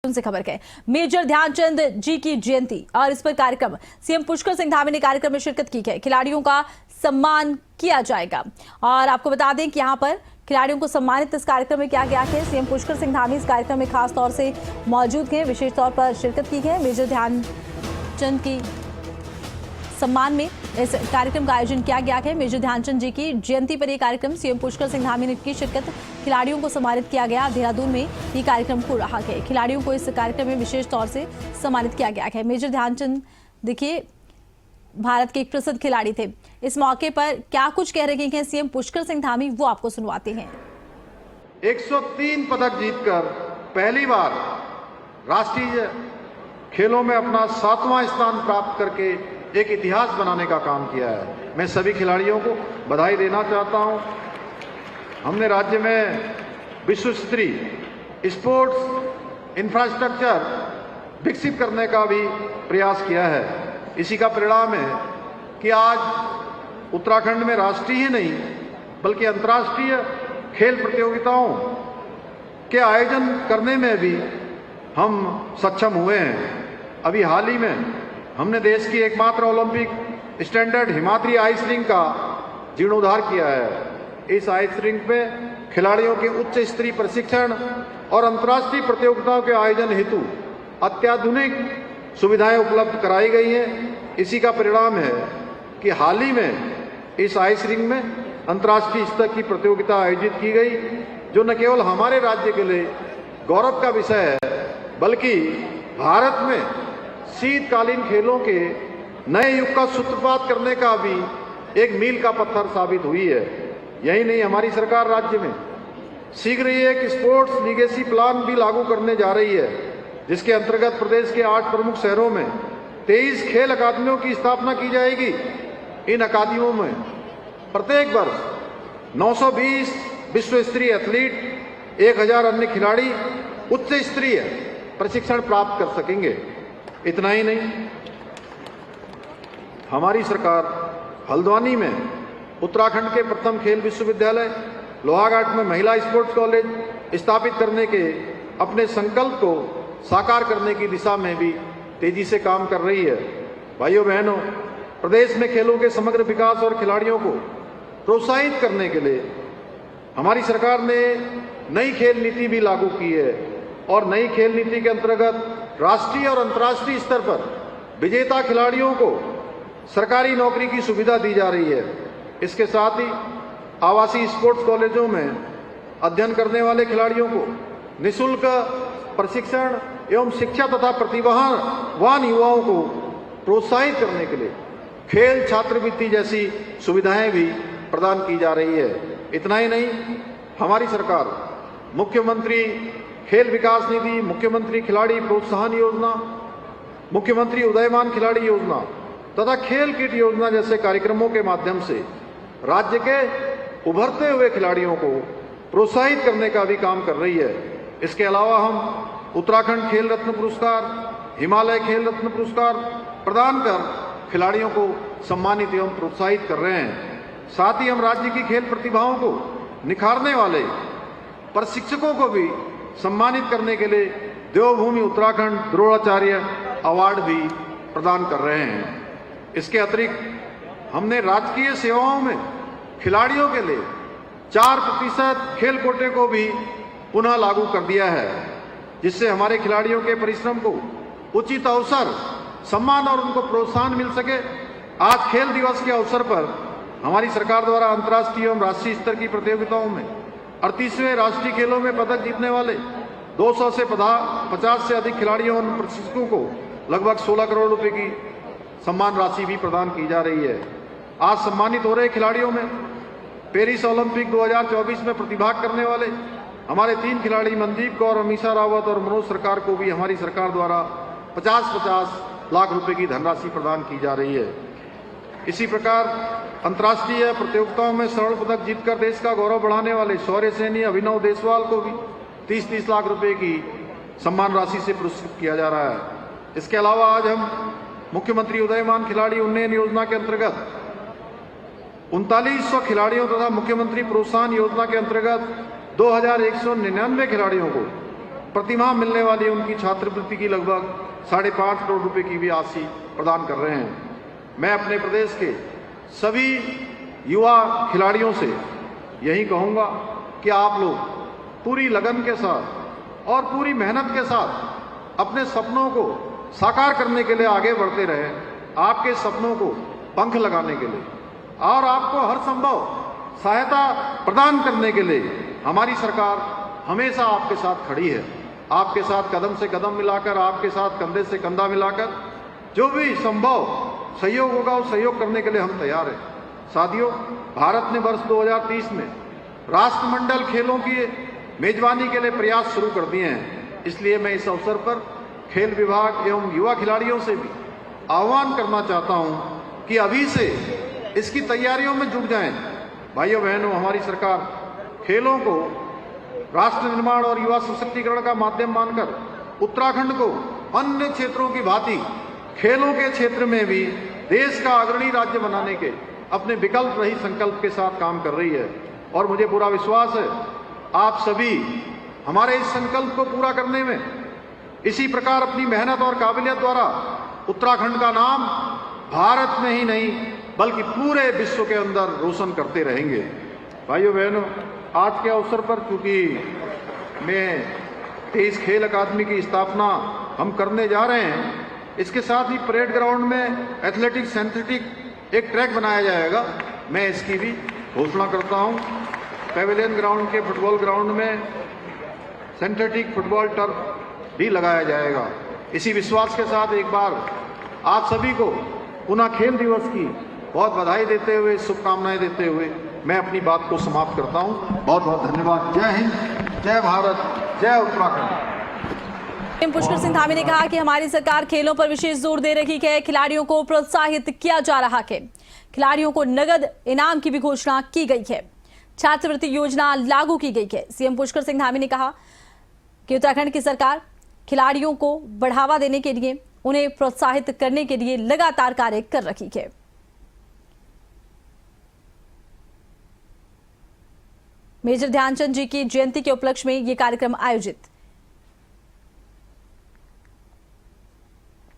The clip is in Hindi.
उनसे खबर है मेजर ध्यानचंद जी की जयंती और इस पर कार्यक्रम सीएम पुष्कर सिंह धामी ने कार्यक्रम में शिरकत की है। खिलाड़ियों का सम्मान किया जाएगा और आपको बता दें कि यहां पर खिलाड़ियों को सम्मानित इस कार्यक्रम में किया गया है। सीएम पुष्कर सिंह धामी इस कार्यक्रम में खास तौर से मौजूद हैं, विशेष तौर पर शिरकत की है। मेजर ध्यानचंद की सम्मान में इस कार्यक्रम का आयोजन किया गया है। मेजर ध्यानचंद जी की जयंती पर यह कार्यक्रम सीएम पुष्कर सिंह धामी ने की शिरकत, खिलाड़ियों को सम्मानित किया गया। देहरादून में ये कार्यक्रम हो रहा है। खिलाड़ियों को इस कार्यक्रम में विशेष तौर से सम्मानित किया गया है। मेजर ध्यानचंद देखिए भारत के एक प्रसिद्ध खिलाड़ी थे। इस मौके पर क्या कुछ कह रहे हैं सीएम पुष्कर सिंह धामी, वो आपको सुनवाते हैं। 103 पदक जीतकर पहली बार राष्ट्रीय खेलों में अपना 7वां स्थान प्राप्त करके एक इतिहास बनाने का काम किया है। मैं सभी खिलाड़ियों को बधाई देना चाहता हूं। हमने राज्य में विश्व स्तरीय स्पोर्ट्स इंफ्रास्ट्रक्चर विकसित करने का भी प्रयास किया है। इसी का परिणाम है कि आज उत्तराखंड में राष्ट्रीय ही नहीं बल्कि अंतर्राष्ट्रीय खेल प्रतियोगिताओं के आयोजन करने में भी हम सक्षम हुए हैं। अभी हाल ही में हमने देश की एकमात्र Olympic standard Himadri ice rink का जीर्णोद्धार किया है। इस आइस रिंक पे खिलाड़ियों के उच्च स्तरीय प्रशिक्षण और अंतर्राष्ट्रीय प्रतियोगिताओं के आयोजन हेतु अत्याधुनिक सुविधाएं उपलब्ध कराई गई हैं। इसी का परिणाम है कि हाल ही में इस आइस रिंक में अंतर्राष्ट्रीय स्तर की प्रतियोगिता आयोजित की गई, जो न केवल हमारे राज्य के लिए गौरव का विषय है बल्कि भारत में शीतकालीन खेलों के नए युग का सूत्रपात करने का भी एक मील का पत्थर साबित हुई है। यही नहीं, हमारी सरकार राज्य में शीघ्र ही एक स्पोर्ट्स लीगेसी प्लान भी लागू करने जा रही है, जिसके अंतर्गत प्रदेश के 8 प्रमुख शहरों में 23 खेल अकादमियों की स्थापना की जाएगी। इन अकादमियों में प्रत्येक वर्ष 920 विश्व स्तरीय एथलीट, 1000 अन्य खिलाड़ी उच्च स्तरीय प्रशिक्षण प्राप्त कर सकेंगे। इतना ही नहीं, हमारी सरकार हल्द्वानी में उत्तराखंड के प्रथम खेल विश्वविद्यालय, लोहाघाट में महिला स्पोर्ट्स कॉलेज स्थापित करने के अपने संकल्प को साकार करने की दिशा में भी तेजी से काम कर रही है। भाइयों बहनों, प्रदेश में खेलों के समग्र विकास और खिलाड़ियों को प्रोत्साहित करने के लिए हमारी सरकार ने नई खेल नीति भी लागू की है और नई खेल नीति के अंतर्गत राष्ट्रीय और अंतर्राष्ट्रीय स्तर पर विजेता खिलाड़ियों को सरकारी नौकरी की सुविधा दी जा रही है। इसके साथ ही आवासीय स्पोर्ट्स कॉलेजों में अध्ययन करने वाले खिलाड़ियों को निःशुल्क प्रशिक्षण एवं शिक्षा तथा प्रतिभावान युवाओं को प्रोत्साहित करने के लिए खेल छात्रवृत्ति जैसी सुविधाएं भी प्रदान की जा रही है। इतना ही नहीं, हमारी सरकार मुख्यमंत्री खेल विकास निधि, मुख्यमंत्री खिलाड़ी प्रोत्साहन योजना, मुख्यमंत्री उदयमान खिलाड़ी योजना तथा खेल किट योजना जैसे कार्यक्रमों के माध्यम से राज्य के उभरते हुए खिलाड़ियों को प्रोत्साहित करने का भी काम कर रही है। इसके अलावा हम उत्तराखंड खेल रत्न पुरस्कार, हिमालय खेल रत्न पुरस्कार प्रदान कर खिलाड़ियों को सम्मानित एवं प्रोत्साहित कर रहे हैं। साथ ही हम राज्य की खेल प्रतिभाओं को निखारने वाले प्रशिक्षकों को भी सम्मानित करने के लिए देवभूमि उत्तराखंड द्रोणाचार्य अवार्ड भी प्रदान कर रहे हैं। इसके अतिरिक्त हमने राजकीय सेवाओं में खिलाड़ियों के लिए 4% खेल कोटे को भी पुनः लागू कर दिया है, जिससे हमारे खिलाड़ियों के परिश्रम को उचित अवसर, सम्मान और उनको प्रोत्साहन मिल सके। आज खेल दिवस के अवसर पर हमारी सरकार द्वारा अंतर्राष्ट्रीय एवं राष्ट्रीय स्तर की प्रतियोगिताओं में 38वें राष्ट्रीय खेलों में पदक जीतने वाले 200 से 50 से अधिक खिलाड़ियों और प्रशिक्षकों को लगभग 16 करोड़ रुपए की सम्मान राशि भी प्रदान की जा रही है। आज सम्मानित हो रहे खिलाड़ियों में पेरिस ओलंपिक 2024 में प्रतिभाग करने वाले हमारे 3 खिलाड़ी मनदीप कौर, अमीषा रावत और मनोज सरकार को भी हमारी सरकार द्वारा 50-50 लाख रुपए की धनराशि प्रदान की जा रही है। इसी प्रकार अंतर्राष्ट्रीय प्रतियोगिताओं में स्वर्ण पदक जीतकर देश का गौरव बढ़ाने वाले शौर्य सैनी अभिनव देसवाल को भी 30-30 लाख रुपए की सम्मान राशि से पुरस्कृत किया जा रहा है। इसके अलावा आज हम मुख्यमंत्री उदयमान खिलाड़ी उन्नयन योजना के अंतर्गत 3900 खिलाड़ियों तथा मुख्यमंत्री प्रोत्साहन योजना के अंतर्गत 2199 खिलाड़ियों को प्रतिमाह मिलने वाली उनकी छात्रवृत्ति की लगभग 5.5 करोड़ रुपए की भी राशि प्रदान कर रहे हैं। मैं अपने प्रदेश के सभी युवा खिलाड़ियों से यही कहूँगा कि आप लोग पूरी लगन के साथ और पूरी मेहनत के साथ अपने सपनों को साकार करने के लिए आगे बढ़ते रहे। आपके सपनों को पंख लगाने के लिए और आपको हर संभव सहायता प्रदान करने के लिए हमारी सरकार हमेशा आपके साथ खड़ी है। आपके साथ कदम से कदम मिलाकर, आपके साथ कंधे से कंधा मिलाकर जो भी संभव सहयोग होगा उस सहयोग करने के लिए हम तैयार हैं। साथियों, भारत ने वर्ष 2030 में राष्ट्रमंडल खेलों की मेजबानी के लिए प्रयास शुरू कर दिए हैं। इसलिए मैं इस अवसर पर खेल विभाग एवं युवा खिलाड़ियों से भी आह्वान करना चाहता हूं कि अभी से इसकी तैयारियों में जुट जाएं। भाइयों बहनों, हमारी सरकार खेलों को राष्ट्र निर्माण और युवा सशक्तिकरण का माध्यम मानकर उत्तराखंड को अन्य क्षेत्रों की भांति खेलों के क्षेत्र में भी देश का अग्रणी राज्य बनाने के अपने विकल्प रहित संकल्प के साथ काम कर रही है। और मुझे पूरा विश्वास है आप सभी हमारे इस संकल्प को पूरा करने में इसी प्रकार अपनी मेहनत और काबिलियत द्वारा उत्तराखंड का नाम भारत में ही नहीं बल्कि पूरे विश्व के अंदर रोशन करते रहेंगे। भाइयों बहनों, आज के अवसर पर चूंकि मैं 23 खेल अकादमी की स्थापना हम करने जा रहे हैं, इसके साथ ही परेड ग्राउंड में एथलेटिक्स सिंथेटिक एक ट्रैक बनाया जाएगा। मैं इसकी भी घोषणा करता हूं। पेविलियन ग्राउंड के फुटबॉल ग्राउंड में सिंथेटिक फुटबॉल टर्फ भी लगाया जाएगा। इसी विश्वास के साथ एक बार आप सभी को पुनः खेल दिवस की बहुत बधाई देते हुए, शुभकामनाएं देते हुए मैं अपनी बात को समाप्त करता हूं। बहुत बहुत धन्यवाद। जय हिंद, जय भारत, जय उत्तराखंड। पुष्कर सिंह धामी ने कहा कि हमारी सरकार खेलों पर विशेष जोर दे रही है, खिलाड़ियों को प्रोत्साहित किया जा रहा है, खिलाड़ियों को नगद इनाम की भी घोषणा की गई है, छात्रवृत्ति योजना लागू की गई है। सीएम पुष्कर सिंह धामी ने कहा कि उत्तराखंड की सरकार खिलाड़ियों को बढ़ावा देने के लिए, उन्हें प्रोत्साहित करने के लिए लगातार कार्य कर रही है। मेजर ध्यानचंद जी की जयंती के उपलक्ष्य में यह कार्यक्रम आयोजित